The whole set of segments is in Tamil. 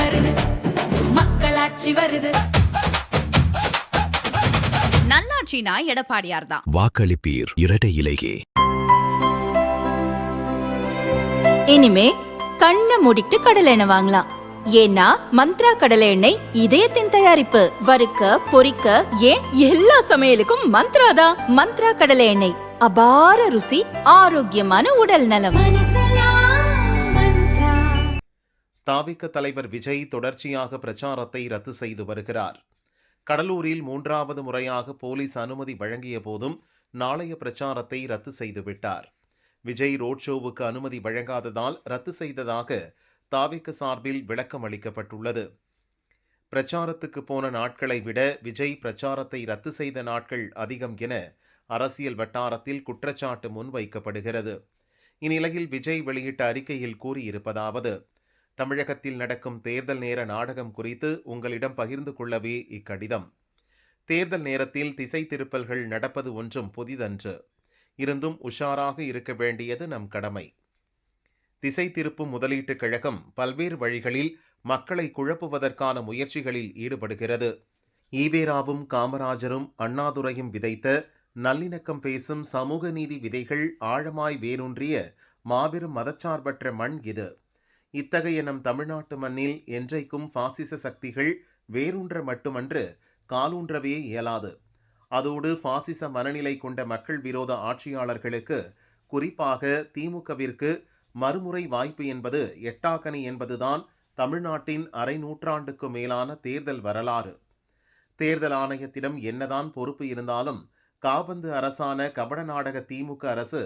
வருது, மக்களாட்சி வருது. நல்லாட்சினா எடப்பாடியார் தான். வாக்களிப்பீர் இரட்டை இலையே. இனிமே கண்ணை மூடிட்டு கடலை எண்ணெய் வாங்கலாம். ஏன்னா மந்த்ரா கடலை எண்ணெய் இதயத்தின் தயாரிப்பு. வறுக்க பொரிக்க ஏன் எல்லா சமையலுக்கும் மந்த்ரா தான். மந்த்ரா கடலை எண்ணெய், அபார ருசி, ஆரோக்கியமான உடல் நலம். தாவிக தலைவர் விஜய் தொடர்ச்சியாக பிரச்சாரத்தை ரத்து செய்து வருகிறார். கடலூரில் 3வது முறையாக போலீஸ் அனுமதி வழங்கிய போதும் நாளைய பிரச்சாரத்தை ரத்து செய்துவிட்டார். விஜய் ரோட் ஷோவுக்கு அனுமதி வழங்காததால் ரத்து செய்ததாக தாவிக சார்பில் விளக்கம் அளிக்கப்பட்டுள்ளது. பிரச்சாரத்துக்கு போன நாட்களை விட விஜய் பிரச்சாரத்தை ரத்து செய்த நாட்கள் அதிகம் என அரசியல் வட்டாரத்தில் குற்றச்சாட்டு முன்வைக்கப்படுகிறது. இந்நிலையில் விஜய் வெளியிட்ட அறிக்கையில் கூறியிருப்பதாவது: தமிழகத்தில் நடக்கும் தேர்தல் நேர நாடகம் குறித்து உங்களிடம் பகிர்ந்து கொள்ளவே இக்கடிதம். தேர்தல் நேரத்தில் திசை திருப்பல்கள் நடப்பது ஒன்றும் புதிதன்று. இருந்தும் உஷாராக இருக்க வேண்டியது நம் கடமை. திசை திருப்பும் முதலீட்டுக் கழகம் பல்வேறு வழிகளில் மக்களை குழப்புவதற்கான முயற்சிகளில் ஈடுபடுகிறது. ஈவேராவும் காமராஜரும் அண்ணாதுரையும் விதைத்த நல்லிணக்கம் பேசும் சமூக நீதி விதைகள் ஆழமாய் வேரூன்றிய மாபெரும் மதச்சார்பற்ற மண் இது. இத்தகைய நம் தமிழ்நாட்டு மண்ணில் என்றைக்கும் பாசிச சக்திகள் வேரூன்ற மட்டுமன்று, காலூன்றவே இயலாது. அதோடு பாசிச மனநிலை கொண்ட மக்கள் விரோத ஆட்சியாளர்களுக்கு, குறிப்பாக திமுகவிற்கு மறுமுறை வாய்ப்பு என்பது எட்டாக்கனி என்பதுதான் தமிழ்நாட்டின் அரை நூற்றாண்டுக்கு மேலான தேர்தல் வரலாறு. தேர்தல் ஆணையத்திடம் என்னதான் பொறுப்பு இருந்தாலும் காபந்து அரசான கபட நாடக திமுக அரசு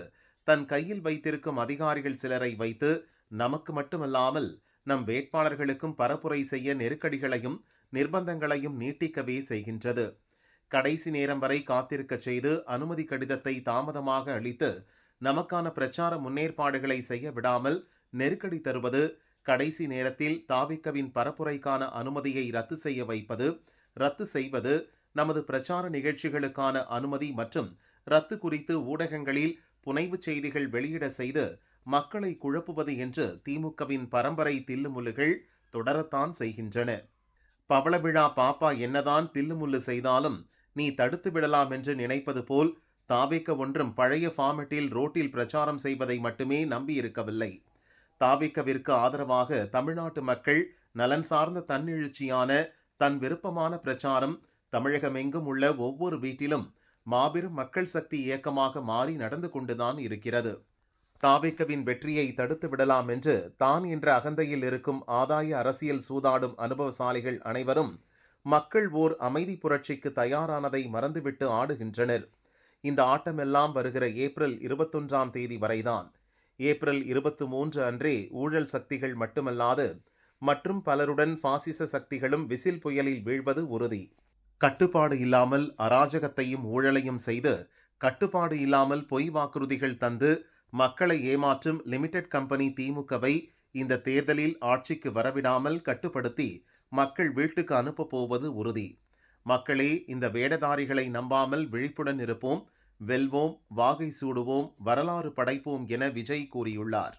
தன் கையில் வைத்திருக்கும் அதிகாரிகள் சிலரை வைத்து நமக்கு மட்டுமல்லாமல் நம் வேட்பாளர்களுக்கும் பரப்புரை செய்ய நெருக்கடிகளையும் நிர்பந்தங்களையும் நீட்டிக்கவே செய்கின்றது. கடைசி நேரம் வரை காத்திருக்க செய்து அனுமதி கடிதத்தை தாமதமாக அளித்து நமக்கான பிரச்சார முன்னேற்பாடுகளை செய்ய விடாமல் நெருக்கடி தருவது, கடைசி நேரத்தில் தாவிகவின் பரப்புரைக்கான அனுமதியை ரத்து செய்ய வைப்பது, ரத்து செய்வது, நமது பிரச்சார நிகழ்ச்சிகளுக்கான அனுமதி மற்றும் ரத்து குறித்து ஊடகங்களில் புனைவு செய்திகள் வெளியிட செய்து மக்களை குழப்புவது என்று திமுகவின் பரம்பரை தில்லுமுல்லுகள் தொடரத்தான் செய்கின்றன. பவளவிழா பாப்பா என்னதான் தில்லுமுல்லு செய்தாலும் நீ தடுத்து விடலாம் என்று நினைப்பது போல் தாவேக ஒன்றும் பழைய ஃபார்மெட்டில் ரோட்டில் பிரச்சாரம் செய்வதை மட்டுமே நம்பியிருக்கவில்லை. தாவேகவிற்கு ஆதரவாக தமிழ்நாட்டு மக்கள் நலன் சார்ந்த தன்னெழுச்சியான தன் விருப்பமான பிரச்சாரம் தமிழகமெங்கும் உள்ள ஒவ்வொரு வீட்டிலும் மாபெரும் மக்கள் சக்தி இயக்கமாக மாறி நடந்து கொண்டுதான் இருக்கிறது. தாவேகவின் வெற்றியை தடுத்து விடலாம் என்று தான் என்ற அகந்தையில் இருக்கும் ஆதாய அரசியல் சூதாடும் அனுபவசாலிகள் அனைவரும் மக்கள் ஓர் அமைதி புரட்சிக்கு தயாரானதை மறந்துவிட்டு ஆடுகின்றனர். இந்த ஆட்டமெல்லாம் வருகிற ஏப்ரல் 21ஆம் தேதி வரைதான். ஏப்ரல் 23 அன்றே ஊழல் சக்திகள் மட்டுமல்லாது மற்றும் பலருடன் பாசிச சக்திகளும் விசில் புயலில் வீழ்வது உறுதி. கட்டுப்பாடு இல்லாமல் அராஜகத்தையும் ஊழலையும் செய்து, கட்டுப்பாடு இல்லாமல் பொய் வாக்குறுதிகள் தந்து மக்களை ஏமாற்றும் லிமிடெட் கம்பெனி திமுகவை இந்த தேர்தலில் ஆட்சிக்கு வரவிடாமல் கட்டுப்படுத்தி மக்கள் வீட்டுக்கு அனுப்ப போவது உறுதி. மக்களே, இந்த வேடதாரிகளை நம்பாமல் விழிப்புடன் இருப்போம், வெல்வோம், வாகை சூடுவோம், வரலாறு படைப்போம் என விஜய் கூறியுள்ளார்.